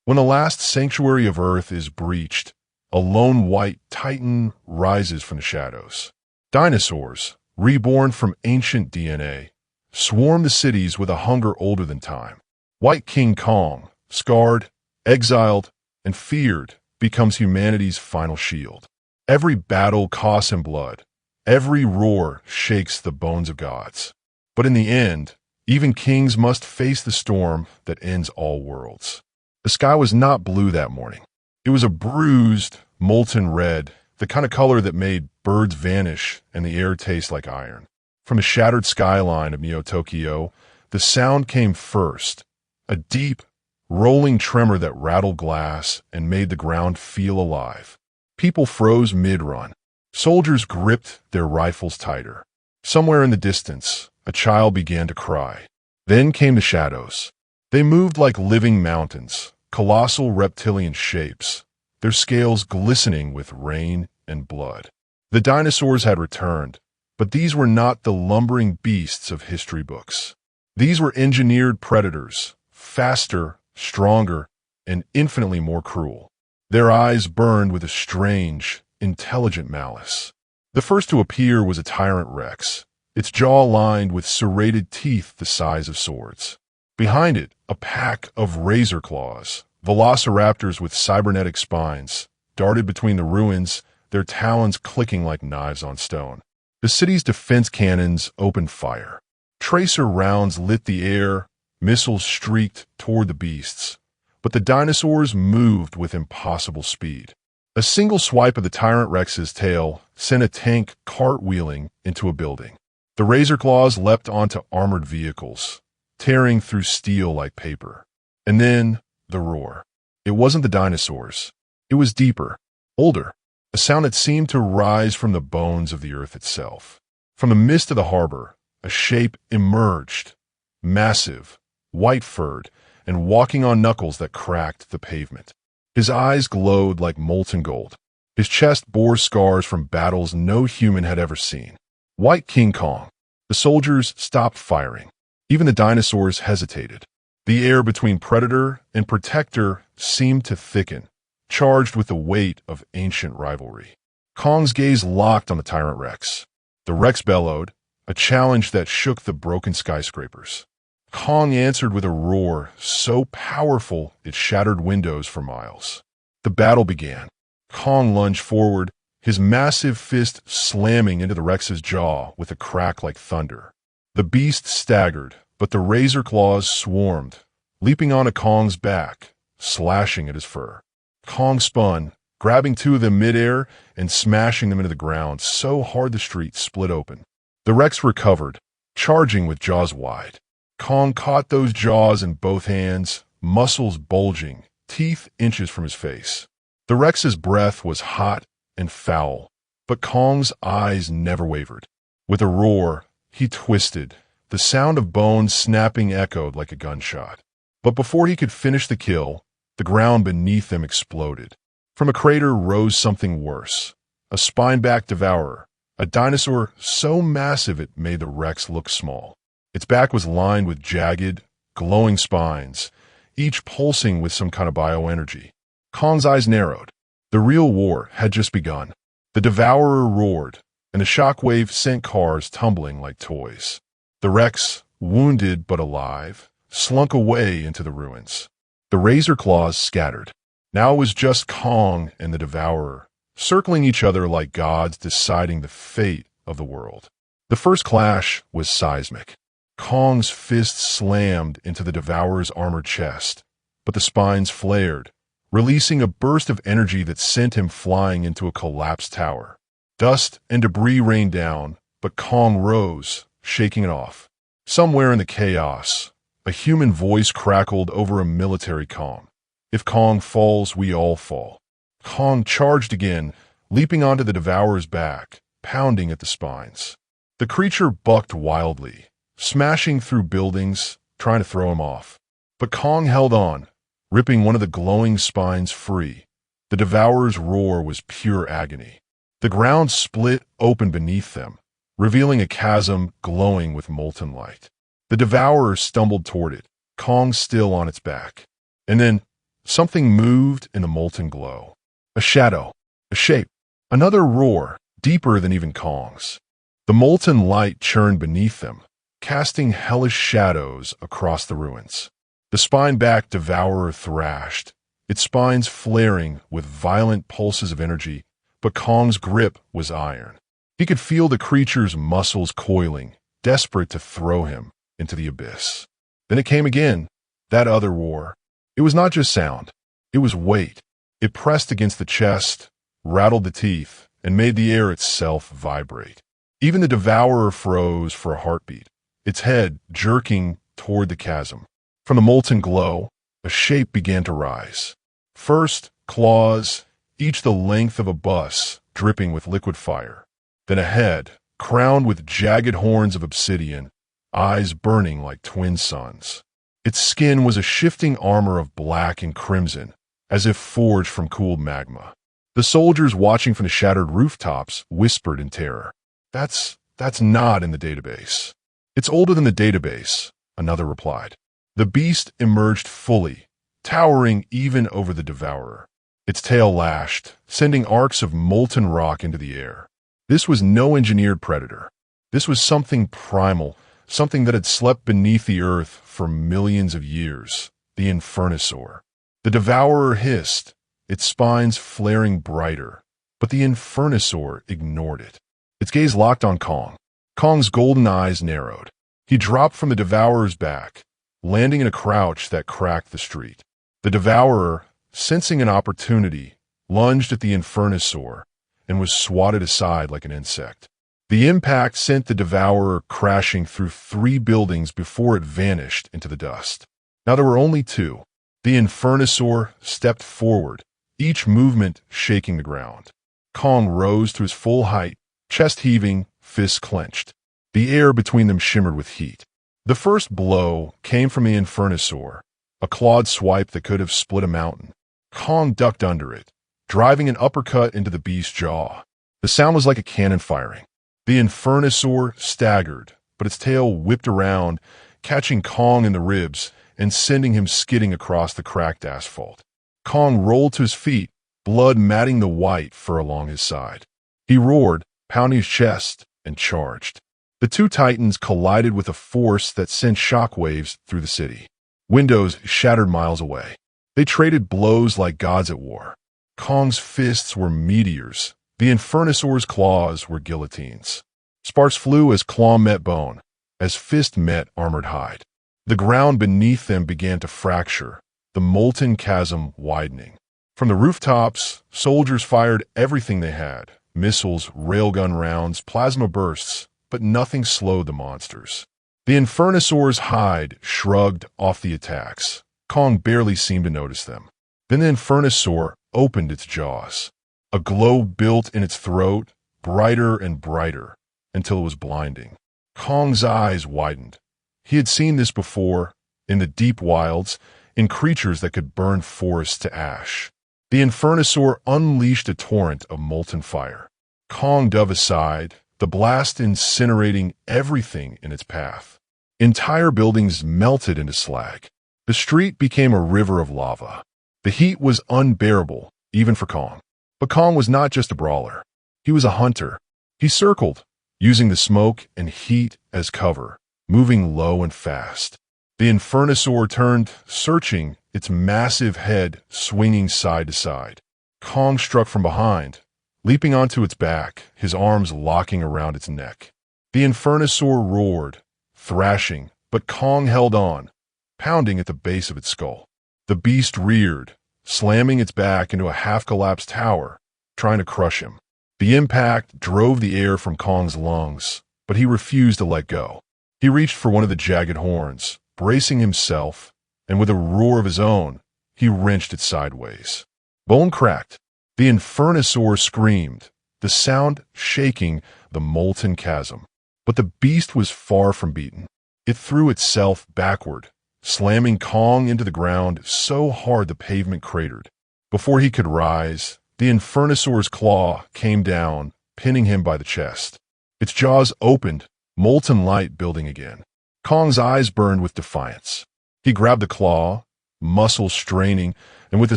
When the last sanctuary of Earth is breached, a lone white titan rises from the shadows. Dinosaurs, reborn from ancient DNA, swarm the cities with a hunger older than time. White King Kong, scarred, exiled, and feared, becomes humanity's final shield. Every battle costs him blood. Every roar shakes the bones of gods. But in the end, even kings must face the storm that ends all worlds. The sky was not blue that morning. It was a bruised, molten red, the kind of color that made birds vanish and the air taste like iron. From the shattered skyline of Neo-Tokyo, the sound came first, a deep, rolling tremor that rattled glass and made the ground feel alive. People froze mid-run. Soldiers gripped their rifles tighter. Somewhere in the distance, a child began to cry. Then came the shadows. They moved like living mountains, colossal reptilian shapes, their scales glistening with rain and blood. The dinosaurs had returned, but these were not the lumbering beasts of history books. These were engineered predators, faster, stronger, and infinitely more cruel. Their eyes burned with a strange, intelligent malice. The first to appear was a tyrant rex, its jaw lined with serrated teeth the size of swords. Behind it, a pack of razor claws, velociraptors with cybernetic spines, darted between the ruins, their talons clicking like knives on stone. The city's defense cannons opened fire. Tracer rounds lit the air, missiles streaked toward the beasts. But the dinosaurs moved with impossible speed. A single swipe of the Tyrant Rex's tail sent a tank cartwheeling into a building. The razor claws leapt onto armored vehicles, tearing through steel like paper. And then, the roar. It wasn't the dinosaurs. It was deeper, older, a sound that seemed to rise from the bones of the earth itself. From the mist of the harbor, a shape emerged, massive, white-furred, and walking on knuckles that cracked the pavement. His eyes glowed like molten gold. His chest bore scars from battles no human had ever seen. White King Kong. The soldiers stopped firing. Even the dinosaurs hesitated. The air between predator and protector seemed to thicken, charged with the weight of ancient rivalry. Kong's gaze locked on the Tyrant Rex. The Rex bellowed, a challenge that shook the broken skyscrapers. Kong answered with a roar so powerful it shattered windows for miles. The battle began. Kong lunged forward, his massive fist slamming into the Rex's jaw with a crack like thunder. The beast staggered, but the razor claws swarmed, leaping onto Kong's back, slashing at his fur. Kong spun, grabbing two of them midair and smashing them into the ground so hard the street split open. The Rex recovered, charging with jaws wide. Kong caught those jaws in both hands, muscles bulging, teeth inches from his face. The Rex's breath was hot and foul, but Kong's eyes never wavered. With a roar, he twisted. The sound of bones snapping echoed like a gunshot. But before he could finish the kill, the ground beneath them exploded. From a crater rose something worse, a spine-backed devourer, a dinosaur so massive it made the Rex look small. Its back was lined with jagged, glowing spines, each pulsing with some kind of bioenergy. Kong's eyes narrowed. The real war had just begun. The devourer roared, and the shockwave sent cars tumbling like toys. The Rex, wounded but alive, slunk away into the ruins. The razor claws scattered. Now it was just Kong and the devourer, circling each other like gods deciding the fate of the world. The first clash was seismic. Kong's fist slammed into the devourer's armored chest, but the spines flared, releasing a burst of energy that sent him flying into a collapsed tower. Dust and debris rained down, but Kong rose, shaking it off. Somewhere in the chaos, a human voice crackled over a military comm. If Kong falls, we all fall. Kong charged again, leaping onto the devourer's back, pounding at the spines. The creature bucked wildly, smashing through buildings, trying to throw him off. But Kong held on, ripping one of the glowing spines free. The devourer's roar was pure agony. The ground split open beneath them, revealing a chasm glowing with molten light. The devourer stumbled toward it, Kong still on its back. And then, Something moved in the molten glow. A shadow, a shape, another roar, deeper than even Kong's. The molten light churned beneath them, casting hellish shadows across the ruins. The spine-backed devourer thrashed, its spines flaring with violent pulses of energy, but Kong's grip was iron. He could feel the creature's muscles coiling, desperate to throw him into the abyss. Then it came again, that other roar. It was not just sound, it was weight. It pressed against the chest, rattled the teeth, and made the air itself vibrate. Even the devourer froze for a heartbeat, its head jerking toward the chasm. From the molten glow, a shape began to rise. First, claws, each the length of a bus, dripping with liquid fire. Then a head, crowned with jagged horns of obsidian, eyes burning like twin suns. Its skin was a shifting armor of black and crimson, as if forged from cooled magma. The soldiers watching from the shattered rooftops whispered in terror. That's not in the database. It's older than the database, another replied. The beast emerged fully, towering even over the devourer. Its tail lashed, sending arcs of molten rock into the air. This was no engineered predator. This was something primal, something that had slept beneath the earth for millions of years, the Infernosaur. The devourer hissed, its spines flaring brighter, but the Infernosaur ignored it. Its gaze locked on Kong. Kong's golden eyes narrowed. He dropped from the devourer's back, landing in a crouch that cracked the street. The devourer, sensing an opportunity, lunged at the Infernosaur and was swatted aside like an insect. The impact sent the devourer crashing through 3 buildings before it vanished into the dust. Now there were only 2. The Infernosaur stepped forward, each movement shaking the ground. Kong rose to his full height, chest heaving, fists clenched. The air between them shimmered with heat. The first blow came from the Infernosaur, a clawed swipe that could have split a mountain. Kong ducked under it, driving an uppercut into the beast's jaw. The sound was like a cannon firing. The Infernosaur staggered, but its tail whipped around, catching Kong in the ribs and sending him skidding across the cracked asphalt. Kong rolled to his feet, blood matting the white fur along his side. He roared, pounding his chest, and charged. The 2 titans collided with a force that sent shockwaves through the city. Windows shattered miles away. They traded blows like gods at war. Kong's fists were meteors. The Infernosaur's claws were guillotines. Sparks flew as claw met bone, as fist met armored hide. The ground beneath them began to fracture, the molten chasm widening. From the rooftops, soldiers fired everything they had, missiles, railgun rounds, plasma bursts, but nothing slowed the monsters. The Infernosaur's hide shrugged off the attacks. Kong barely seemed to notice them. Then the Infernosaur opened its jaws. A glow built in its throat, brighter and brighter, until it was blinding. Kong's eyes widened. He had seen this before, in the deep wilds, in creatures that could burn forests to ash. The Infernosaur unleashed a torrent of molten fire. Kong dove aside, the blast incinerating everything in its path. Entire buildings melted into slag. The street became a river of lava. The heat was unbearable, even for Kong. But Kong was not just a brawler. He was a hunter. He circled, using the smoke and heat as cover, moving low and fast. The Infernosaur turned, searching, its massive head swinging side to side. Kong struck from behind, leaping onto its back, his arms locking around its neck. The Infernosaur roared, thrashing, but Kong held on, pounding at the base of its skull. The beast reared, slamming its back into a half-collapsed tower, trying to crush him. The impact drove the air from Kong's lungs, but he refused to let go. He reached for one of the jagged horns, bracing himself, and with a roar of his own, he wrenched it sideways. Bone cracked. The Infernosaur screamed, the sound shaking the molten chasm. But the beast was far from beaten. It threw itself backward, slamming Kong into the ground so hard the pavement cratered. Before he could rise, the Infernosaur's claw came down, pinning him by the chest. Its jaws opened, molten light building again. Kong's eyes burned with defiance. He grabbed the claw, muscles straining and with a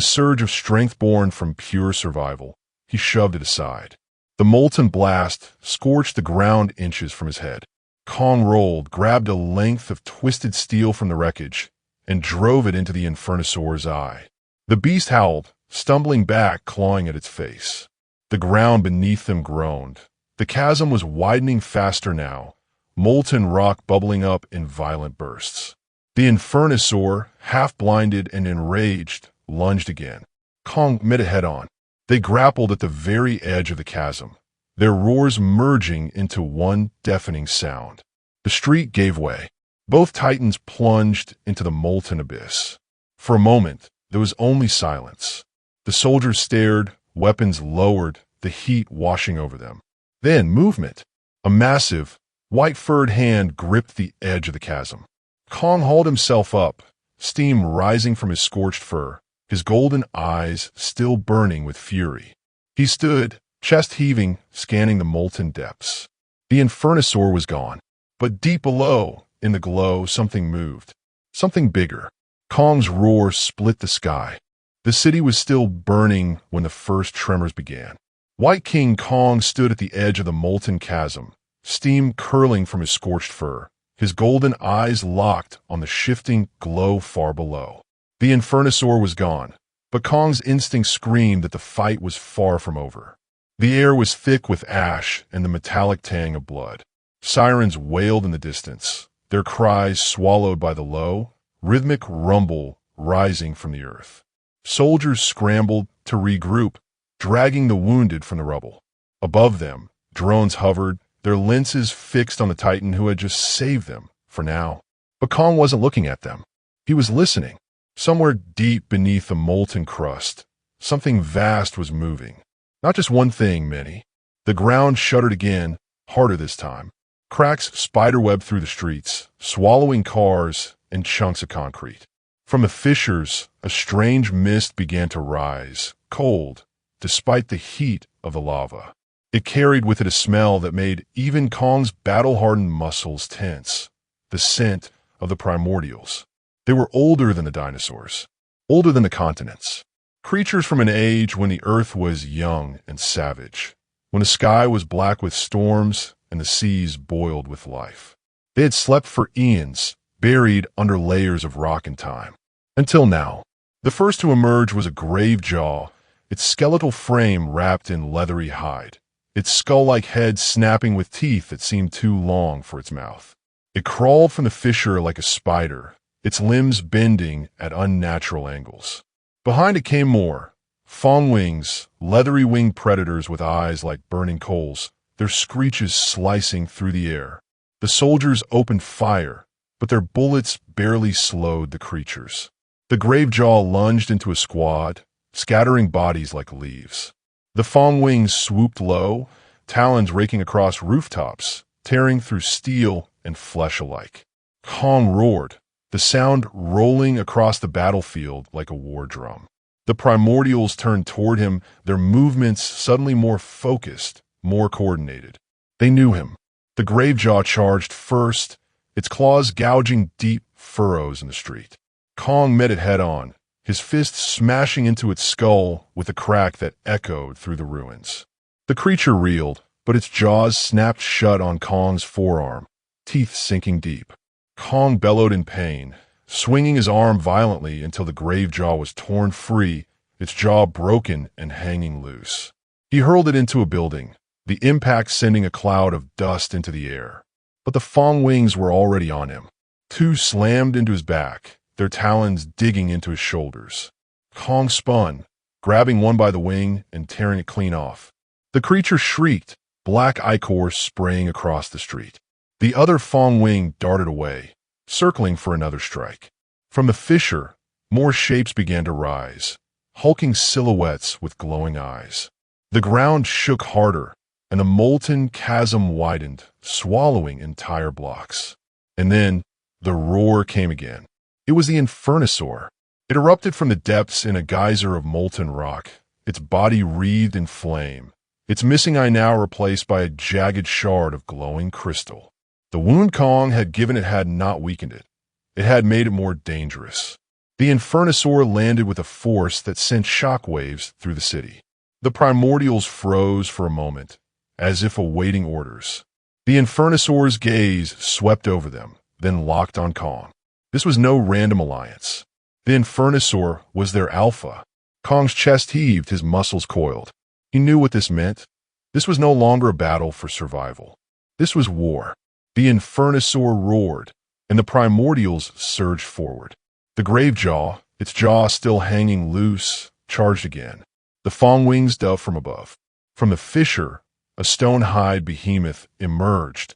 surge of strength born from pure survival, he shoved it aside. The molten blast scorched the ground inches from his head. Kong rolled, grabbed a length of twisted steel from the wreckage, and drove it into the Infernosaur's eye. The beast howled, stumbling back, clawing at its face. The ground beneath them groaned. The chasm was widening faster now, molten rock bubbling up in violent bursts. The Infernosaur, half-blinded and enraged, lunged again. Kong met it head-on. They grappled at the very edge of the chasm, their roars merging into one deafening sound. The street gave way. Both titans plunged into the molten abyss. For a moment, there was only silence. The soldiers stared, weapons lowered, the heat washing over them. Then movement. A massive, white-furred hand gripped the edge of the chasm. Kong hauled himself up, steam rising from his scorched fur, his golden eyes still burning with fury. He stood, chest heaving, scanning the molten depths. The Infernosaur was gone, but deep below, in the glow, something moved. Something bigger. Kong's roar split the sky. The city was still burning when the first tremors began. White King Kong stood at the edge of the molten chasm, steam curling from his scorched fur, his golden eyes locked on the shifting glow far below. The Infernosaur was gone, but Kong's instinct screamed that the fight was far from over. The air was thick with ash and the metallic tang of blood. Sirens wailed in the distance, their cries swallowed by the low, rhythmic rumble rising from the earth. Soldiers scrambled to regroup, dragging the wounded from the rubble. Above them, drones hovered, their lenses fixed on the Titan who had just saved them, for now. But Kong wasn't looking at them. He was listening. Somewhere deep beneath the molten crust, something vast was moving. Not just one thing, many. The ground shuddered again, harder this time. Cracks spiderwebbed through the streets, swallowing cars and chunks of concrete. From the fissures, a strange mist began to rise, cold, despite the heat of the lava. It carried with it a smell that made even Kong's battle-hardened muscles tense, the scent of the primordials. They were older than the dinosaurs, older than the continents. Creatures from an age when the earth was young and savage, when the sky was black with storms and the seas boiled with life. They had slept for eons, buried under layers of rock and time. Until now. The first to emerge was a grave jaw, its skeletal frame wrapped in leathery hide, its skull-like head snapping with teeth that seemed too long for its mouth. It crawled from the fissure like a spider, its limbs bending at unnatural angles. Behind it came more, fawn wings, leathery-winged predators with eyes like burning coals, their screeches slicing through the air. The soldiers opened fire, but their bullets barely slowed the creatures. The Gravejaw lunged into a squad, scattering bodies like leaves. The fawn wings swooped low, talons raking across rooftops, tearing through steel and flesh alike. Kong roared, the sound rolling across the battlefield like a war drum. The primordials turned toward him, their movements suddenly more focused, more coordinated. They knew him. The Gravejaw charged first, its claws gouging deep furrows in the street. Kong met it head-on, his fist smashing into its skull with a crack that echoed through the ruins. The creature reeled, but its jaws snapped shut on Kong's forearm, teeth sinking deep. Kong bellowed in pain, swinging his arm violently until the Gravejaw was torn free, its jaw broken and hanging loose. He hurled it into a building, the impact sending a cloud of dust into the air. But the fawn wings were already on him. Two slammed into his back, their talons digging into his shoulders. Kong spun, grabbing one by the wing and tearing it clean off. The creature shrieked, black ichor spraying across the street. The other fawn wing darted away, circling for another strike. From the fissure, more shapes began to rise, hulking silhouettes with glowing eyes. The ground shook harder, and the molten chasm widened, swallowing entire blocks. And then, the roar came again. It was the Infernosaur. It erupted from the depths in a geyser of molten rock, its body wreathed in flame, its missing eye now replaced by a jagged shard of glowing crystal. The wound Kong had given it had not weakened it. It had made it more dangerous. The Infernosaur landed with a force that sent shockwaves through the city. The primordials froze for a moment, as if awaiting orders. The Infernosaur's gaze swept over them, then locked on Kong. This was no random alliance. The Infernosaur was their alpha. Kong's chest heaved, his muscles coiled. He knew what this meant. This was no longer a battle for survival. This was war. The Infernosaur roared, and the primordials surged forward. The Gravejaw, its jaw still hanging loose, charged again. The Fongwings dove from above. From the fissure, a stone-hide behemoth emerged,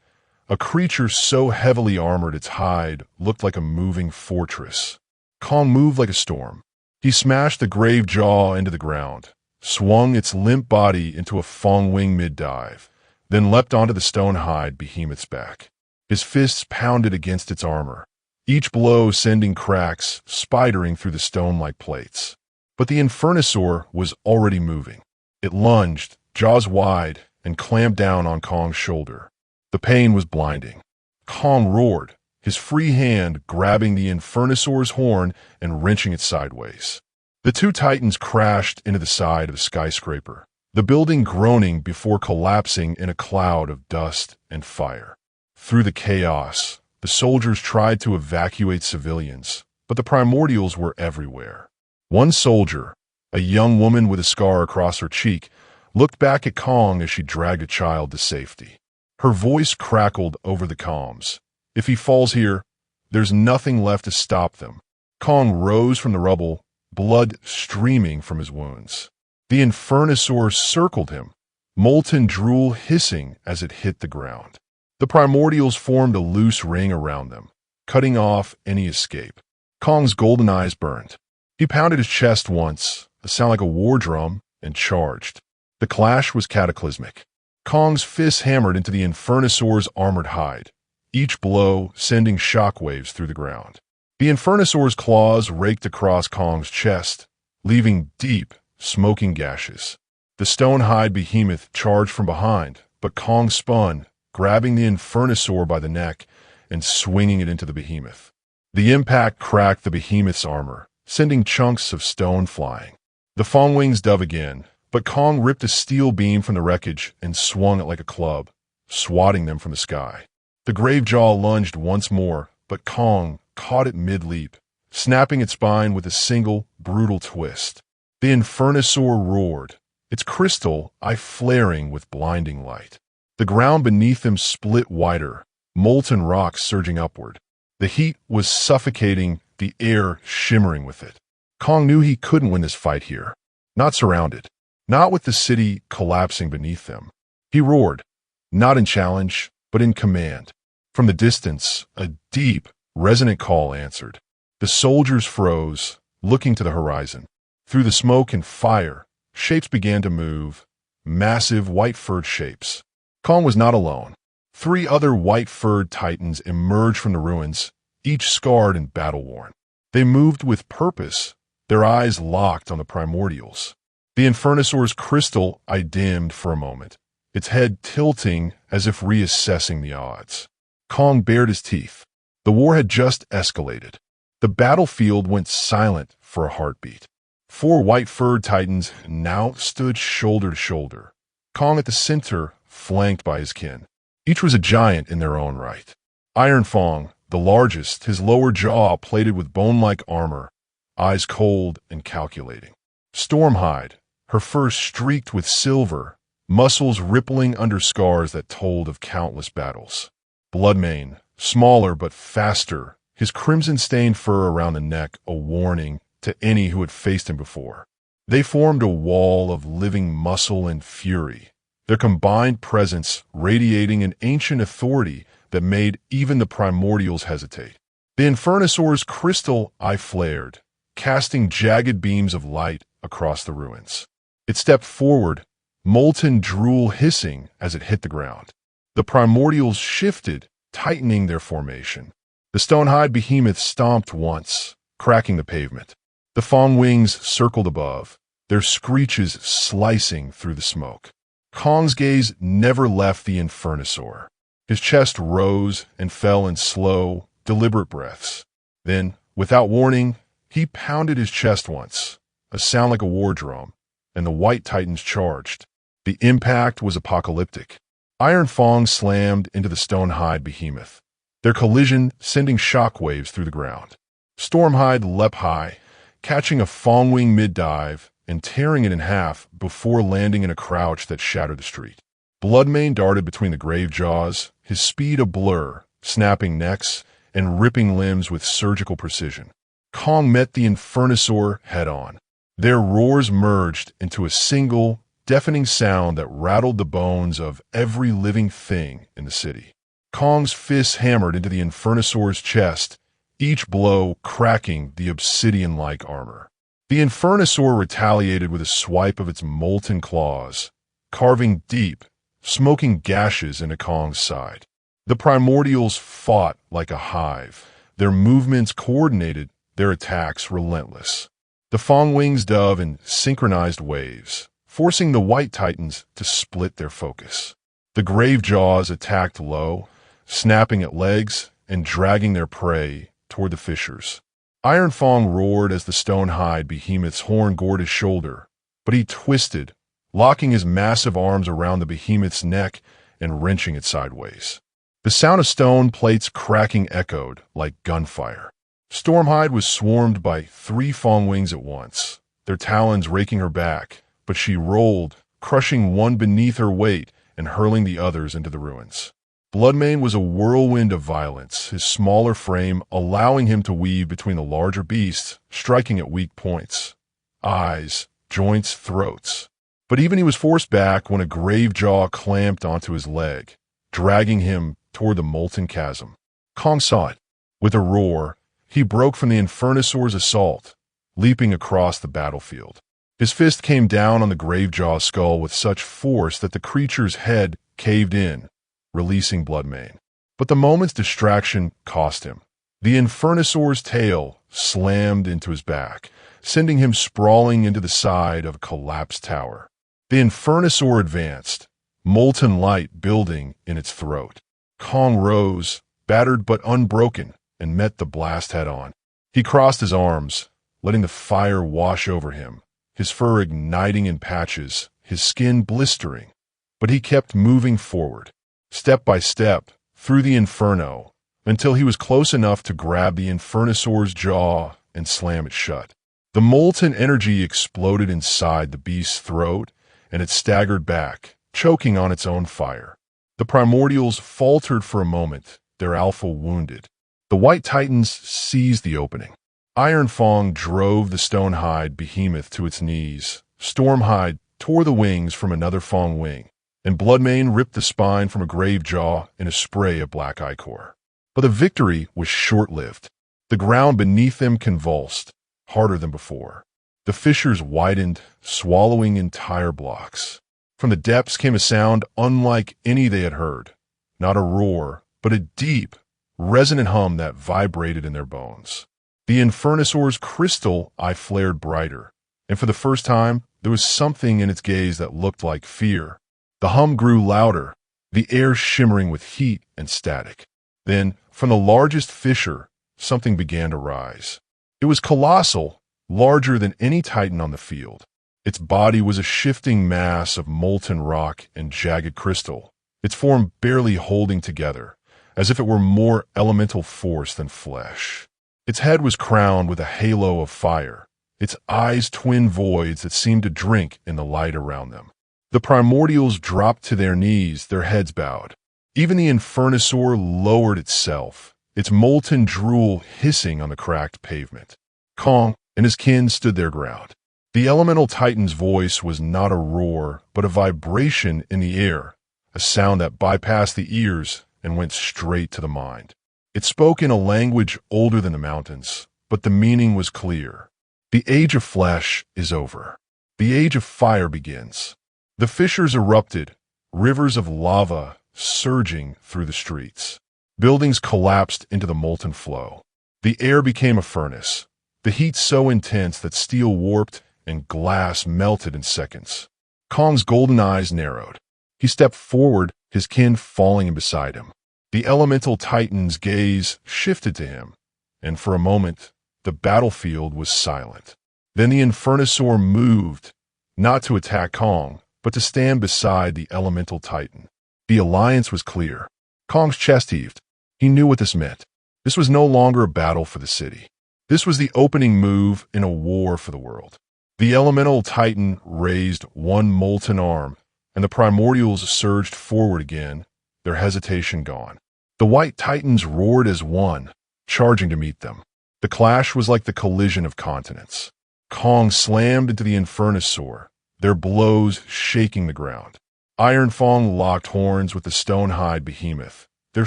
a creature so heavily armored its hide looked like a moving fortress. Kong moved like a storm. He smashed the Gravejaw into the ground, swung its limp body into a Fongwing mid-dive, then leapt onto the stone-hide behemoth's back. His fists pounded against its armor, each blow sending cracks spidering through the stone-like plates. But the Infernosaur was already moving. It lunged, jaws wide, and clamped down on Kong's shoulder. The pain was blinding. Kong roared, his free hand grabbing the Infernosaur's horn and wrenching it sideways. The two titans crashed into the side of the skyscraper, the building groaning before collapsing in a cloud of dust and fire. Through the chaos, the soldiers tried to evacuate civilians, but the primordials were everywhere. One soldier, a young woman with a scar across her cheek, looked back at Kong as she dragged a child to safety. Her voice crackled over the comms. If he falls here, there's nothing left to stop them. Kong rose from the rubble, blood streaming from his wounds. The Infernosaur circled him, molten drool hissing as it hit the ground. The primordials formed a loose ring around them, cutting off any escape. Kong's golden eyes burned. He pounded his chest once, a sound like a war drum, and charged. The clash was cataclysmic. Kong's fists hammered into the Infernosaur's armored hide, each blow sending shockwaves through the ground. The Infernosaur's claws raked across Kong's chest, leaving deep, smoking gashes. The stone-hide behemoth charged from behind, but Kong spun, grabbing the Infernosaur by the neck and swinging it into the behemoth. The impact cracked the behemoth's armor, sending chunks of stone flying. The Fongwings dove again, but Kong ripped a steel beam from the wreckage and swung it like a club, swatting them from the sky. The Gravejaw lunged once more, but Kong caught it mid-leap, snapping its spine with a single, brutal twist. The Infernosaur roared, its crystal eye flaring with blinding light. The ground beneath them split wider, molten rocks surging upward. The heat was suffocating, the air shimmering with it. Kong knew he couldn't win this fight here. Not surrounded. Not with the city collapsing beneath them. He roared, not in challenge, but in command. From the distance, a deep, resonant call answered. The soldiers froze, looking to the horizon. Through the smoke and fire, shapes began to move, massive white-furred shapes. Kong was not alone. 3 other white-furred titans emerged from the ruins, each scarred and battle-worn. They moved with purpose, their eyes locked on the primordials. The Infernosaur's crystal eye dimmed for a moment, its head tilting as if reassessing the odds. Kong bared his teeth. The war had just escalated. The battlefield went silent for a heartbeat. 4 white-furred titans now stood shoulder to shoulder, Kong at the center, flanked by his kin. Each was a giant in their own right. Iron Fong, the largest, his lower jaw plated with bone-like armor, eyes cold and calculating. Stormhide, her fur streaked with silver, muscles rippling under scars that told of countless battles. Bloodmane, smaller but faster, his crimson-stained fur around the neck a warning to any who had faced him before. They formed a wall of living muscle and fury, their combined presence radiating an ancient authority that made even the primordials hesitate. The Infernosaur's crystal eye flared, casting jagged beams of light across the ruins. It stepped forward, molten drool hissing as it hit the ground. The primordials shifted, tightening their formation. The stone-hide behemoth stomped once, cracking the pavement. The Fongwings circled above, their screeches slicing through the smoke. Kong's gaze never left the Infernosaur. His chest rose and fell in slow, deliberate breaths. Then, without warning, He pounded his chest once, a sound like a war drum, and the white titans charged. The impact was apocalyptic. Iron Fong slammed into the stone-hide behemoth, their collision sending shockwaves through the ground. Stormhide leapt high, catching a Fongwing mid-dive and tearing it in half before landing in a crouch that shattered the street. Bloodmane darted between the grave jaws, his speed a blur, snapping necks and ripping limbs with surgical precision. Kong met the Infernosaur head-on. Their roars merged into a single, deafening sound that rattled the bones of every living thing in the city. Kong's fists hammered into the Infernosaur's chest, each blow cracking the obsidian-like armor. The Infernosaur retaliated with a swipe of its molten claws, carving deep, smoking gashes into Kong's side. The primordials fought like a hive, their movements coordinated, their attacks relentless. The Fongwings dove in synchronized waves, forcing the white titans to split their focus. The grave jaws attacked low, snapping at legs and dragging their prey toward the fissures. Iron Fong roared as the stone-hide behemoth's horn gored his shoulder, but he twisted, locking his massive arms around the behemoth's neck and wrenching it sideways. The sound of stone plates cracking echoed like gunfire. Stormhide was swarmed by 3 Fongwings at once, their talons raking her back, but she rolled, crushing one beneath her weight and hurling the others into the ruins. Bloodmane was a whirlwind of violence, his smaller frame allowing him to weave between the larger beasts, striking at weak points. Eyes, joints, throats. But even he was forced back when a grave jaw clamped onto his leg, dragging him toward the molten chasm. Kong saw it. With a roar, he broke from the Infernosaur's assault, leaping across the battlefield. His fist came down on the Gravejaw's skull with such force that the creature's head caved in, releasing Bloodmane. But the moment's distraction cost him. The Infernosaur's tail slammed into his back, sending him sprawling into the side of a collapsed tower. The Infernosaur advanced, molten light building in its throat. Kong rose, battered but unbroken, and met the blast head-on. He crossed his arms, letting the fire wash over him, his fur igniting in patches, his skin blistering. But he kept moving forward, step by step, through the inferno, until he was close enough to grab the Infernosaur's jaw and slam it shut. The molten energy exploded inside the beast's throat, and it staggered back, choking on its own fire. The primordials faltered for a moment, their alpha wounded. The white titans seized the opening. Iron Fong drove the stone-hide behemoth to its knees. Stormhide tore the wings from another Fong wing, and Bloodmane ripped the spine from a grave jaw in a spray of black ichor. But the victory was short-lived. The ground beneath them convulsed, harder than before. The fissures widened, swallowing entire blocks. From the depths came a sound unlike any they had heard. Not a roar, but a deep, resonant hum that vibrated in their bones. The Infernosaur's crystal eye flared brighter, and for the first time, there was something in its gaze that looked like fear. The hum grew louder, the air shimmering with heat and static. Then, from the largest fissure, something began to rise. It was colossal, larger than any titan on the field. Its body was a shifting mass of molten rock and jagged crystal, its form barely holding together, as if it were more elemental force than flesh. Its head was crowned with a halo of fire, its eyes twin voids that seemed to drink in the light around them. The primordials dropped to their knees, their heads bowed. Even the Infernosaur lowered itself, its molten drool hissing on the cracked pavement. Kong and his kin stood their ground. The elemental titan's voice was not a roar, but a vibration in the air, a sound that bypassed the ears and went straight to the mind. It spoke in a language older than the mountains, but the meaning was clear. The age of flesh is over. The age of fire begins. The fissures erupted, rivers of lava surging through the streets. Buildings collapsed into the molten flow. The air became a furnace, the heat so intense that steel warped and glass melted in seconds. Kong's golden eyes narrowed. He stepped forward, his kin falling in beside him. The elemental titan's gaze shifted to him, and for a moment, the battlefield was silent. Then the Infernosaur moved, not to attack Kong, but to stand beside the elemental titan. The alliance was clear. Kong's chest heaved. He knew what this meant. This was no longer a battle for the city. This was the opening move in a war for the world. The elemental titan raised one molten arm, and the primordials surged forward again, their hesitation gone. The white titans roared as one, charging to meet them. The clash was like the collision of continents. Kong slammed into the Infernosaur, their blows shaking the ground. Iron Fang locked horns with the stone-hide behemoth, their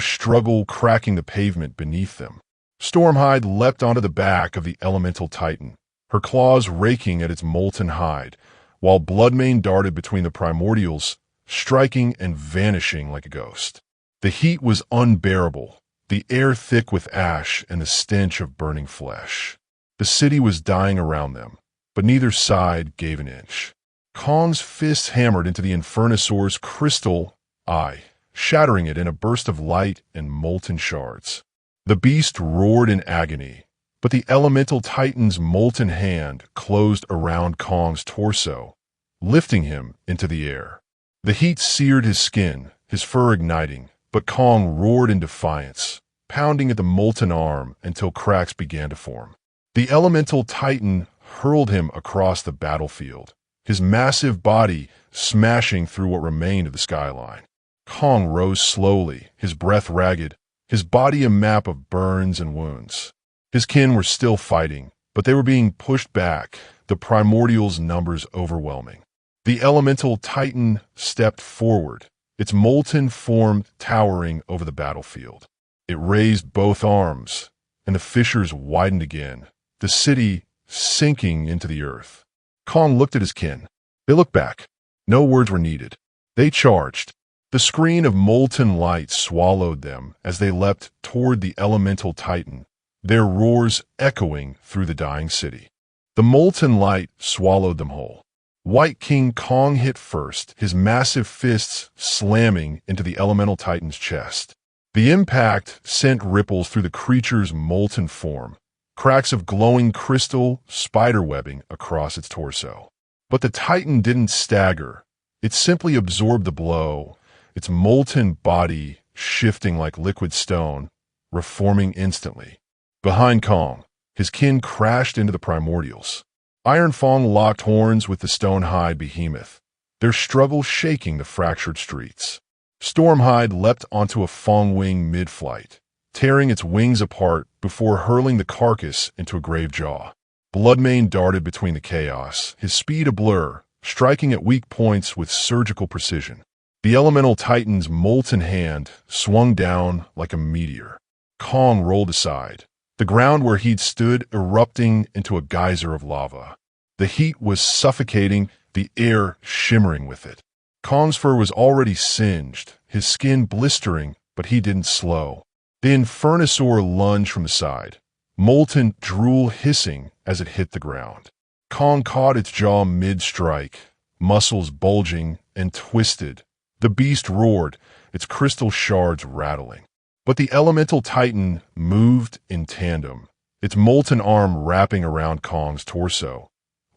struggle cracking the pavement beneath them. Stormhide leapt onto the back of the elemental titan, her claws raking at its molten hide, while Bloodmane darted between the primordials, striking and vanishing like a ghost. The heat was unbearable, the air thick with ash and the stench of burning flesh. The city was dying around them, but neither side gave an inch. Kong's fists hammered into the Infernosaur's crystal eye, shattering it in a burst of light and molten shards. The beast roared in agony, but the elemental titan's molten hand closed around Kong's torso, lifting him into the air. The heat seared his skin, his fur igniting, but Kong roared in defiance, pounding at the molten arm until cracks began to form. The elemental titan hurled him across the battlefield, his massive body smashing through what remained of the skyline. Kong rose slowly, his breath ragged, his body a map of burns and wounds. His kin were still fighting, but they were being pushed back, the primordials' numbers overwhelming. The elemental titan stepped forward, its molten form towering over the battlefield. It raised both arms, and the fissures widened again, the city sinking into the earth. Kong looked at his kin. They looked back. No words were needed. They charged. The screen of molten light swallowed them as they leapt toward the elemental titan, their roars echoing through the dying city. The molten light swallowed them whole. White King Kong hit first, his massive fists slamming into the elemental titan's chest. The impact sent ripples through the creature's molten form, cracks of glowing crystal spiderwebbing across its torso. But the titan didn't stagger. It simply absorbed the blow, its molten body shifting like liquid stone, reforming instantly. Behind Kong, his kin crashed into the primordials. Iron Fang locked horns with the stone-hide behemoth, their struggle shaking the fractured streets. Stormhide leapt onto a Fang wing mid-flight, tearing its wings apart before hurling the carcass into a grave jaw. Bloodmane darted between the chaos, his speed a blur, striking at weak points with surgical precision. The elemental titan's molten hand swung down like a meteor. Kong rolled aside, the ground where he'd stood erupting into a geyser of lava. The heat was suffocating, the air shimmering with it. Kong's fur was already singed, his skin blistering, but he didn't slow. The Infernosaur lunged from the side, molten drool hissing as it hit the ground. Kong caught its jaw mid-strike, muscles bulging and twisted. The beast roared, its crystal shards rattling. But the elemental titan moved in tandem, its molten arm wrapping around Kong's torso,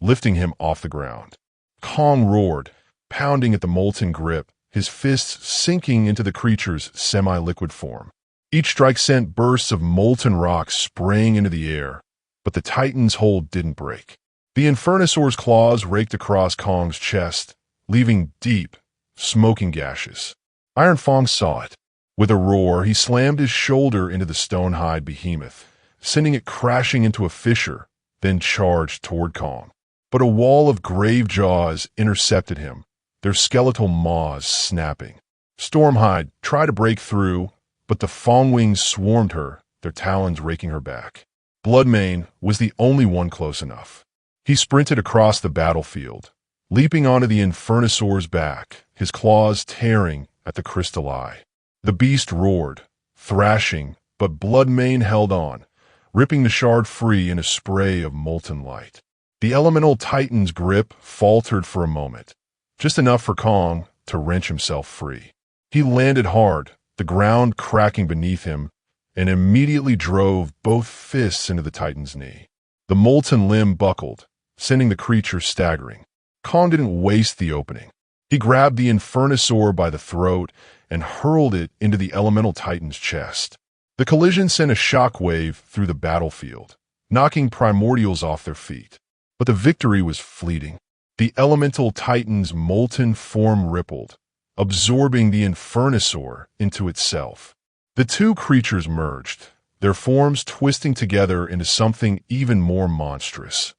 lifting him off the ground. Kong roared, pounding at the molten grip, his fists sinking into the creature's semi-liquid form. Each strike sent bursts of molten rock spraying into the air, but the titan's hold didn't break. The Infernosaur's claws raked across Kong's chest, leaving deep, smoking gashes. Iron Fang saw it. With a roar, he slammed his shoulder into the stone-hide behemoth, sending it crashing into a fissure, then charged toward Kong. But a wall of grave jaws intercepted him, their skeletal maws snapping. Stormhide tried to break through, but the Fangwings swarmed her, their talons raking her back. Bloodmane was the only one close enough. He sprinted across the battlefield, leaping onto the Infernosaur's back, his claws tearing at the crystal eye. The beast roared, thrashing, but Bloodmane held on, ripping the shard free in a spray of molten light. The elemental titan's grip faltered for a moment, just enough for Kong to wrench himself free. He landed hard, the ground cracking beneath him, and immediately drove both fists into the titan's knee. The molten limb buckled, sending the creature staggering. Kong didn't waste the opening. He grabbed the Infernosaur by the throat and hurled it into the elemental titan's chest. The collision sent a shockwave through the battlefield, knocking primordials off their feet. But the victory was fleeting. The elemental titan's molten form rippled, absorbing the Infernosaur into itself. The two creatures merged, their forms twisting together into something even more monstrous.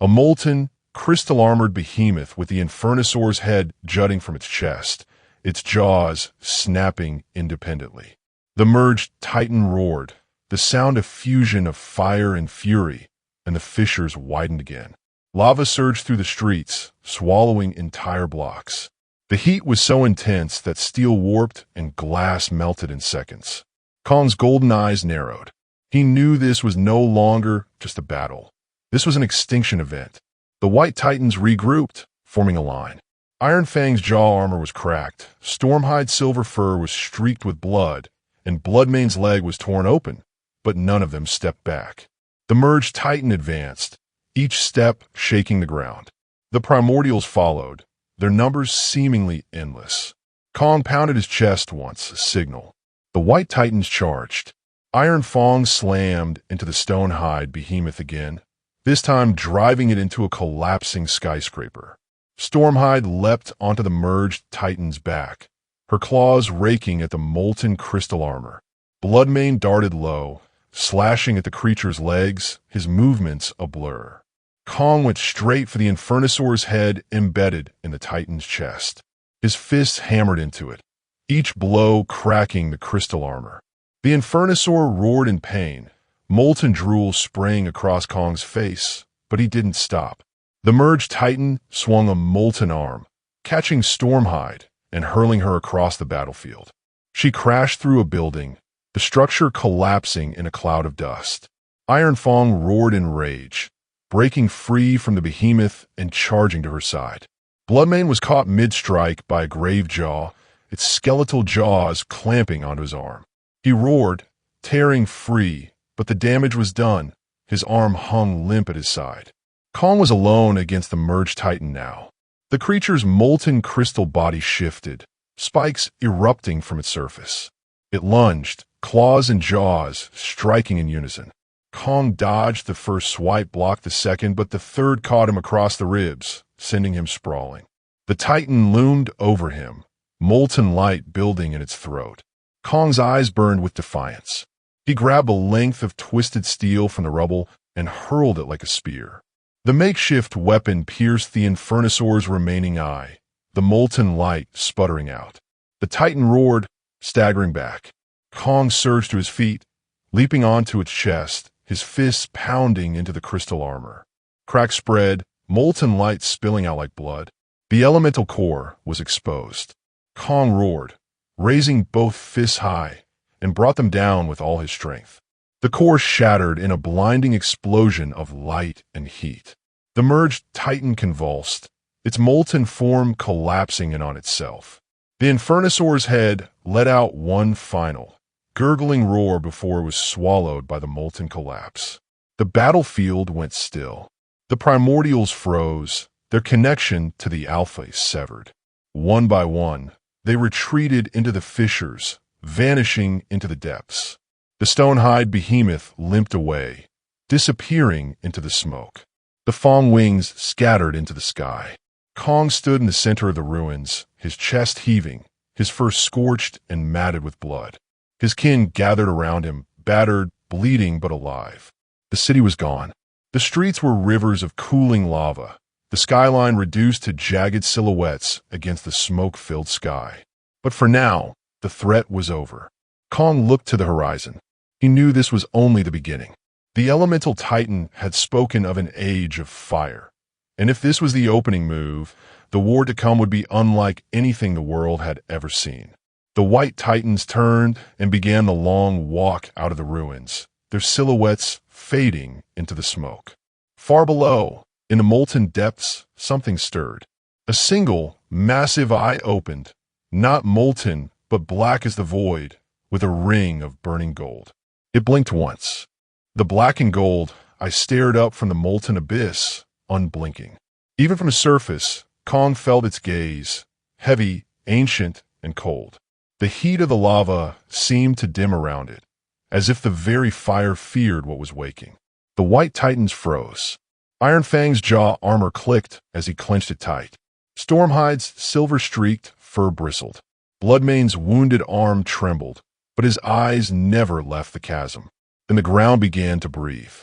A molten, crystal-armored behemoth with the Infernosaur's head jutting from its chest, its jaws snapping independently. The merged titan roared, the sound of fusion of fire and fury, and the fissures widened again. Lava surged through the streets, swallowing entire blocks. The heat was so intense that steel warped and glass melted in seconds. Kong's golden eyes narrowed. He knew this was no longer just a battle. This was an extinction event. The White Titans regrouped, forming a line. Iron Fang's jaw armor was cracked, Stormhide's silver fur was streaked with blood, and Bloodmane's leg was torn open, but none of them stepped back. The merged Titan advanced, each step shaking the ground. The primordials followed, their numbers seemingly endless. Kong pounded his chest once, a signal. The White Titans charged. Iron Fang slammed into the Stonehide behemoth again, this time driving it into a collapsing skyscraper. Stormhide leapt onto the merged Titan's back, her claws raking at the molten crystal armor. Bloodmane darted low, slashing at the creature's legs, his movements a blur. Kong went straight for the Infernosaur's head embedded in the Titan's chest. His fists hammered into it, each blow cracking the crystal armor. The Infernosaur roared in pain, molten drool spraying across Kong's face, but he didn't stop. The merged Titan swung a molten arm, catching Stormhide and hurling her across the battlefield. She crashed through a building, the structure collapsing in a cloud of dust. Iron Fang roared in rage, breaking free from the behemoth and charging to her side. Bloodmane was caught mid-strike by a grave jaw, its skeletal jaws clamping onto his arm. He roared, tearing free, but the damage was done. His arm hung limp at his side. Kong was alone against the merged Titan now. The creature's molten crystal body shifted, spikes erupting from its surface. It lunged, claws and jaws striking in unison. Kong dodged the first swipe, blocked the second, but the third caught him across the ribs, sending him sprawling. The Titan loomed over him, molten light building in its throat. Kong's eyes burned with defiance. He grabbed a length of twisted steel from the rubble and hurled it like a spear. The makeshift weapon pierced the Infernosaur's remaining eye, the molten light sputtering out. The Titan roared, staggering back. Kong surged to his feet, leaping onto its chest, his fists pounding into the crystal armor. Cracks spread, molten light spilling out like blood. The elemental core was exposed. Kong roared, raising both fists high, and brought them down with all his strength. The core shattered in a blinding explosion of light and heat. The merged Titan convulsed, its molten form collapsing in on itself. The Infernosaur's head let out one final, gurgling roar before it was swallowed by the molten collapse. The battlefield went still. The primordials froze, their connection to the Alpha severed. One by one, they retreated into the fissures, vanishing into the depths. The Stonehide behemoth limped away, disappearing into the smoke. The Fang wings scattered into the sky. Kong stood in the center of the ruins, his chest heaving, his fur scorched and matted with blood. His kin gathered around him, battered, bleeding but alive. The city was gone. The streets were rivers of cooling lava, the skyline reduced to jagged silhouettes against the smoke-filled sky. But for now, the threat was over. Kong looked to the horizon. He knew this was only the beginning. The elemental titan had spoken of an age of fire. And if this was the opening move, the war to come would be unlike anything the world had ever seen. The white titans turned and began the long walk out of the ruins, their silhouettes fading into the smoke. Far below, in the molten depths, something stirred. A single, massive eye opened, not molten, but black as the void, with a ring of burning gold. It blinked once. The black and gold, I stared up from the molten abyss, unblinking. Even from the surface, Kong felt its gaze, heavy, ancient, and cold. The heat of the lava seemed to dim around it, as if the very fire feared what was waking. The white titans froze. Iron Fang's jaw armor clicked as he clenched it tight. Stormhide's silver-streaked fur bristled. Bloodmane's wounded arm trembled, but his eyes never left the chasm. Then the ground began to breathe.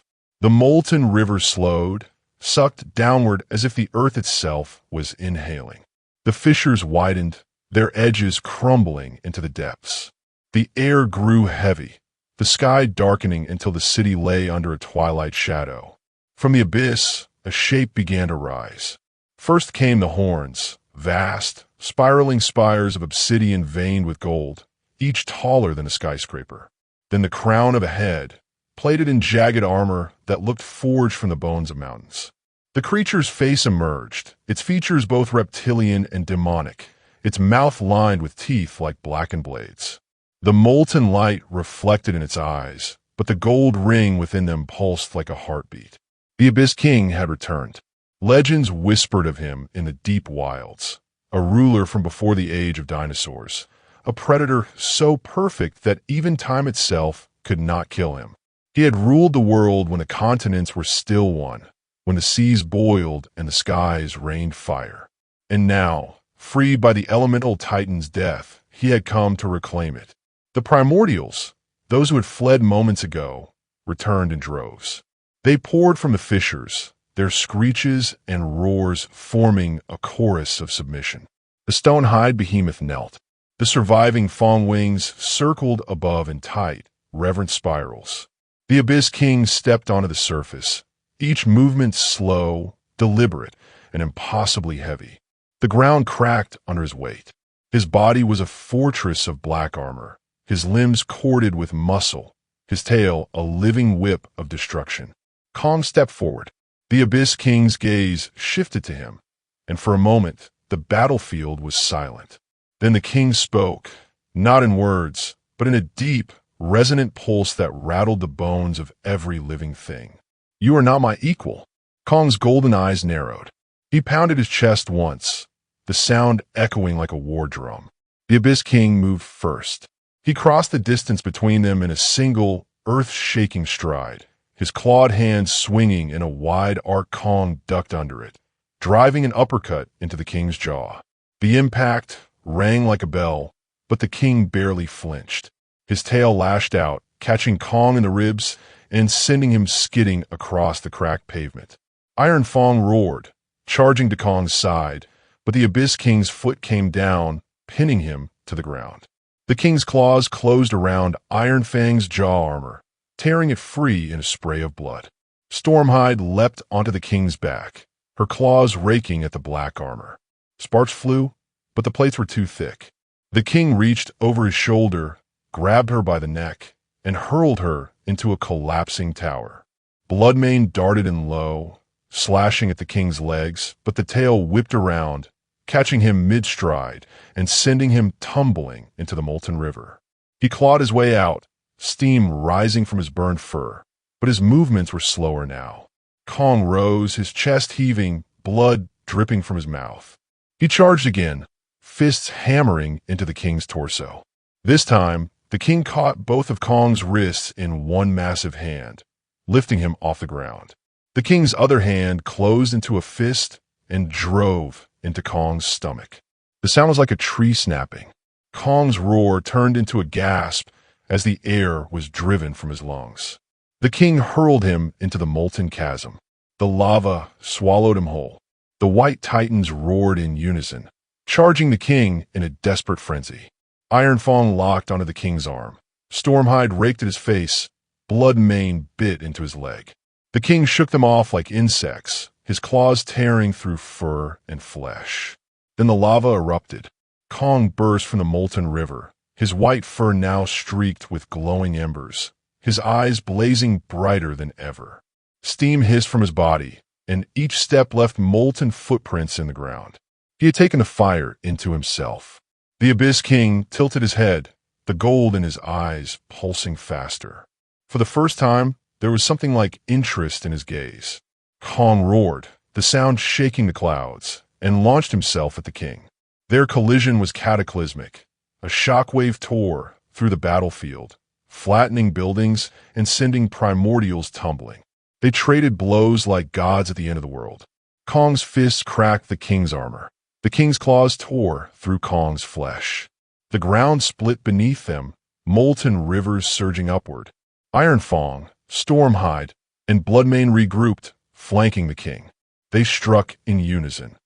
The molten river slowed, sucked downward as if the earth itself was inhaling. The fissures widened, their edges crumbling into the depths. The air grew heavy, the sky darkening until the city lay under a twilight shadow. From the abyss, a shape began to rise. First came the horns, vast, spiraling spires of obsidian veined with gold, each taller than a skyscraper. Then the crown of a head, plated in jagged armor that looked forged from the bones of mountains. The creature's face emerged, its features both reptilian and demonic, its mouth lined with teeth like blackened blades. The molten light reflected in its eyes, but the gold ring within them pulsed like a heartbeat. The Abyss King had returned. Legends whispered of him in the deep wilds, a ruler from before the age of dinosaurs, a predator so perfect that even time itself could not kill him. He had ruled the world when the continents were still one, when the seas boiled and the skies rained fire. And now, freed by the elemental titan's death, he had come to reclaim it. The primordials, those who had fled moments ago, returned in droves. They poured from the fissures, their screeches and roars forming a chorus of submission. The stone-hide behemoth knelt. The surviving Fong wings circled above in tight, reverent spirals. The Abyss King stepped onto the surface, each movement slow, deliberate, and impossibly heavy. The ground cracked under his weight. His body was a fortress of black armor, his limbs corded with muscle, his tail a living whip of destruction. Kong stepped forward. The Abyss King's gaze shifted to him, and for a moment the battlefield was silent. Then the king spoke, not in words, but in a deep, resonant pulse that rattled the bones of every living thing. "You are not my equal." Kong's golden eyes narrowed. He pounded his chest once, the sound echoing like a war drum. The Abyss King moved first. He crossed the distance between them in a single, earth-shaking stride, his clawed hand swinging in a wide arc. Kong ducked under it, driving an uppercut into the king's jaw. The impact rang like a bell, but the king barely flinched. His tail lashed out, catching Kong in the ribs and sending him skidding across the cracked pavement. Iron Fang roared, charging to Kong's side, but the Abyss King's foot came down, pinning him to the ground. The king's claws closed around Iron Fang's jaw armor, tearing it free in a spray of blood. Stormhide leapt onto the king's back, her claws raking at the black armor. Sparks flew, but the plates were too thick. The king reached over his shoulder, grabbed her by the neck, and hurled her into a collapsing tower. Bloodmane darted in low, slashing at the king's legs, but the tail whipped around, catching him mid-stride and sending him tumbling into the molten river. He clawed his way out, steam rising from his burned fur, but his movements were slower now. Kong rose, his chest heaving, blood dripping from his mouth. He charged again, fists hammering into the king's torso. This time, the king caught both of Kong's wrists in one massive hand, lifting him off the ground. The king's other hand closed into a fist and drove into Kong's stomach. The sound was like a tree snapping. Kong's roar turned into a gasp as the air was driven from his lungs. The king hurled him into the molten chasm. The lava swallowed him whole. The white titans roared in unison, charging the king in a desperate frenzy. Iron Fang locked onto the king's arm. Stormhide raked at his face. Bloodmane bit into his leg. The king shook them off like insects, his claws tearing through fur and flesh. Then the lava erupted. Kong burst from the molten river, his white fur now streaked with glowing embers, his eyes blazing brighter than ever. Steam hissed from his body, and each step left molten footprints in the ground. He had taken the fire into himself. The Abyss King tilted his head, the gold in his eyes pulsing faster. For the first time, There was something like interest in his gaze. Kong roared, the sound shaking the clouds, and launched himself at the king. Their collision was cataclysmic. A shockwave tore through the battlefield, flattening buildings and sending primordials tumbling. They traded blows like gods at the end of the world. Kong's fists cracked the king's armor. The king's claws tore through Kong's flesh. The ground split beneath them, molten rivers surging upward. Iron Fang, Stormhide, and Bloodmane regrouped, flanking the king. They struck in unison.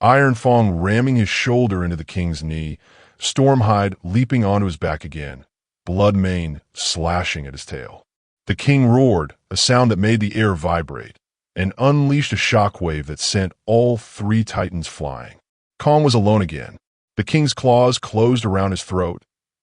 Iron Fang ramming his shoulder into the king's knee, Stormhide leaping onto his back again, Bloodmane slashing at his tail. The king roared, a sound that made the air vibrate, and unleashed a shockwave that sent all three titans flying. Kong was alone again. The king's claws closed around his throat,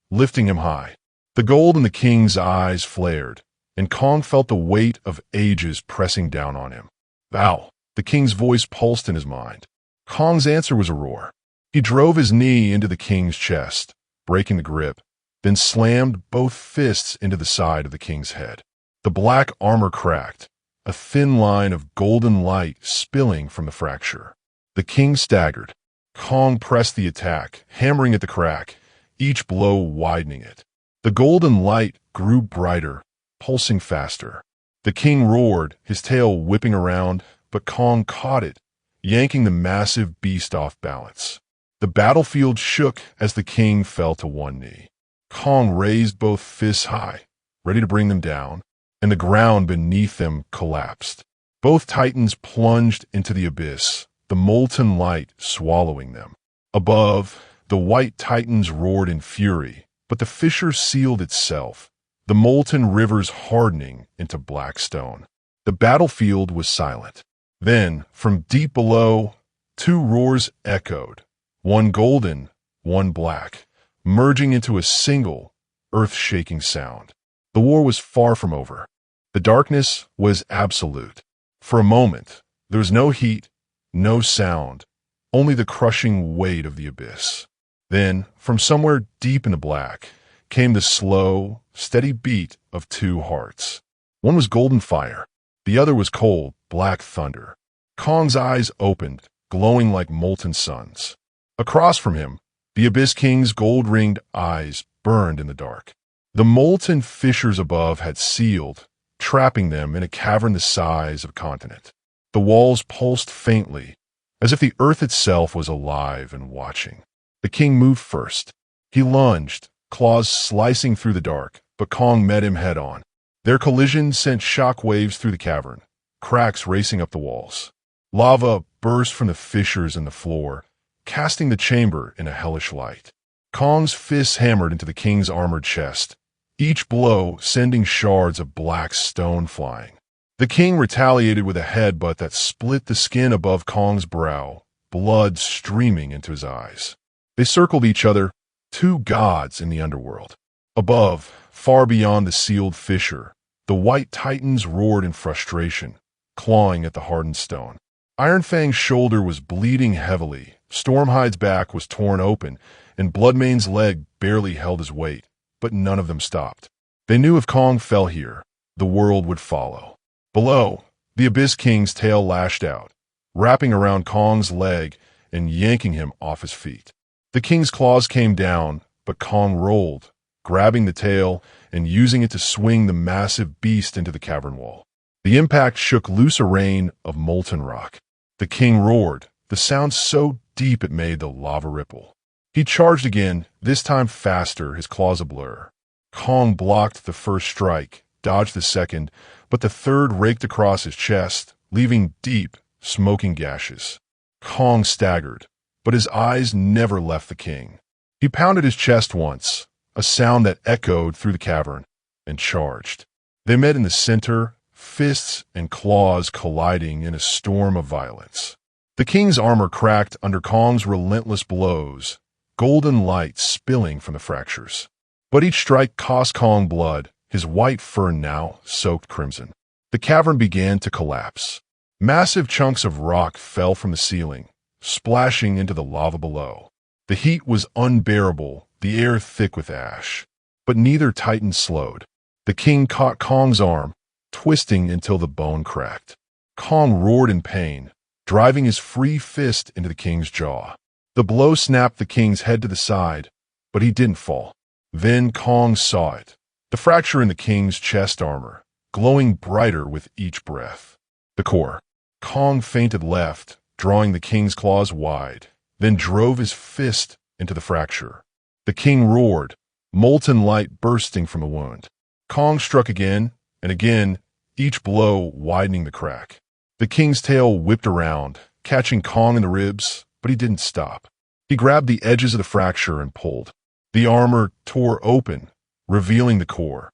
lifting him high. The gold in the king's eyes flared, and Kong felt the weight of ages pressing down on him. Thou! The king's voice pulsed in his mind. Kong's answer was a roar. He drove his knee into the king's chest, breaking the grip, then slammed both fists into the side of the king's head. The black armor cracked, a thin line of golden light spilling from the fracture. The king staggered. Kong pressed the attack, hammering at the crack, each blow widening it. The golden light grew brighter, pulsing faster. The king roared, his tail whipping around, but Kong caught it, yanking the massive beast off balance. The battlefield shook as the king fell to one knee. Kong raised both fists high, ready to bring them down, and the ground beneath them collapsed. Both titans plunged into the abyss, the molten light swallowing them. Above, the white titans roared in fury, but the fissure sealed itself, the molten rivers hardening into black stone. The battlefield was silent. Then, from deep below, two roars echoed, one golden, one black, merging into a single, earth-shaking sound. The war was far from over. The darkness was absolute. For a moment, there was no heat, no sound, only the crushing weight of the abyss. Then, from somewhere deep in the black, came the slow, steady beat of two hearts. One was golden fire. The other was cold, black thunder. Kong's eyes opened, glowing like molten suns. Across from him, the Abyss King's gold-ringed eyes burned in the dark. The molten fissures above had sealed, trapping them in a cavern the size of a continent. The walls pulsed faintly, as if the earth itself was alive and watching. The king moved first. He lunged, claws slicing through the dark, but Kong met him head-on. Their collision sent shock waves through the cavern, cracks racing up the walls. Lava burst from the fissures in the floor, casting the chamber in a hellish light. Kong's fists hammered into the king's armored chest, each blow sending shards of black stone flying. The king retaliated with a headbutt that split the skin above Kong's brow, blood streaming into his eyes. They circled each other, two gods in the underworld. Above, far beyond the sealed fissure, the white titans roared in frustration, clawing at the hardened stone. Iron Fang's shoulder was bleeding heavily, Stormhide's back was torn open, and Bloodmane's leg barely held his weight, but none of them stopped. They knew if Kong fell here, the world would follow. Below, the Abyss King's tail lashed out, wrapping around Kong's leg and yanking him off his feet. The king's claws came down, but Kong rolled, grabbing the tail and using it to swing the massive beast into the cavern wall. The impact shook loose a rain of molten rock. The king roared, the sound so deep it made the lava ripple. He charged again, this time faster, his claws ablur. Kong blocked the first strike, dodged the second, but the third raked across his chest, leaving deep, smoking gashes. Kong staggered, but his eyes never left the king. He pounded his chest once, a sound that echoed through the cavern, and charged. They met in the center, fists and claws colliding in a storm of violence. The king's armor cracked under Kong's relentless blows, golden light spilling from the fractures. But each strike cost Kong blood, his white fur now soaked crimson. The cavern began to collapse. Massive chunks of rock fell from the ceiling, splashing into the lava below. The heat was unbearable, the air thick with ash. But neither titan slowed. The king caught Kong's arm, twisting until the bone cracked. Kong roared in pain, driving his free fist into the king's jaw. The blow snapped the king's head to the side, but he didn't fall. Then Kong saw it, the fracture in the king's chest armor, glowing brighter with each breath. The core. Kong feinted left, drawing the king's claws wide, then drove his fist into the fracture. The king roared, molten light bursting from the wound. Kong struck again and again, each blow widening the crack. The king's tail whipped around, catching Kong in the ribs, but he didn't stop. He grabbed the edges of the fracture and pulled. The armor tore open, revealing the core,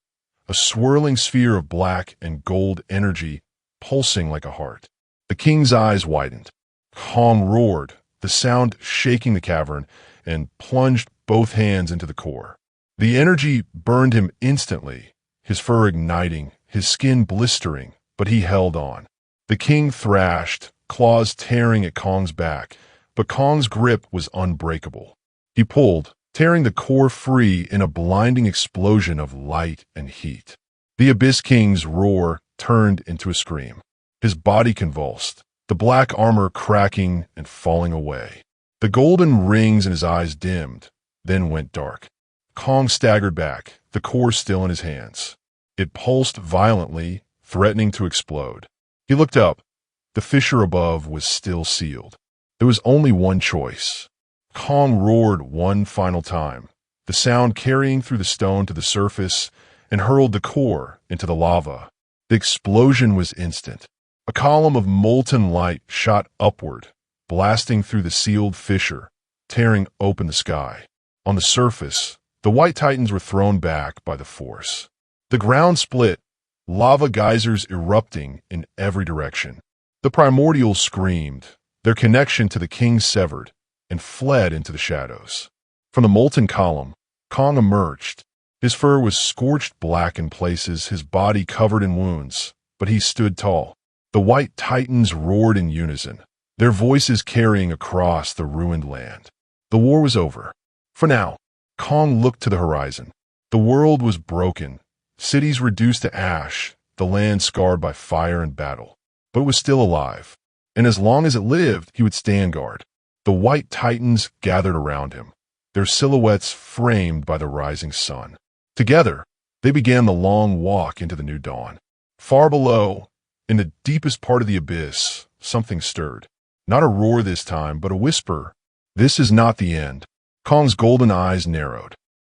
a swirling sphere of black and gold energy pulsing like a heart. The king's eyes widened. Kong roared, the sound shaking the cavern, and plunged both hands into the core. The energy burned him instantly, his fur igniting, his skin blistering, but he held on. The king thrashed, claws tearing at Kong's back, but Kong's grip was unbreakable. He pulled, tearing the core free in a blinding explosion of light and heat. The Abyss King's roar turned into a scream. His body convulsed, the black armor cracking and falling away. The golden rings in his eyes dimmed, then went dark. Kong staggered back, the core still in his hands. It pulsed violently, threatening to explode. He looked up. The fissure above was still sealed. There was only one choice. Kong roared one final time, the sound carrying through the stone to the surface, and hurled the core into the lava. The explosion was instant. A column of molten light shot upward, blasting through the sealed fissure, tearing open the sky. On the surface, the White Titans were thrown back by the force. The ground split, lava geysers erupting in every direction. The primordials screamed, their connection to the king severed, and fled into the shadows. From the molten column, Kong emerged. His fur was scorched black in places, his body covered in wounds, but he stood tall. The White Titans roared in unison, their voices carrying across the ruined land. The war was over. For now, Kong looked to the horizon. The world was broken, cities reduced to ash, the land scarred by fire and battle. But it was still alive, and as long as it lived, he would stand guard. The White Titans gathered around him, their silhouettes framed by the rising sun. Together, they began the long walk into the new dawn. Far below, in the deepest part of the abyss, something stirred. Not a roar this time, but a whisper. This is not the end. Kong's golden eyes narrowed.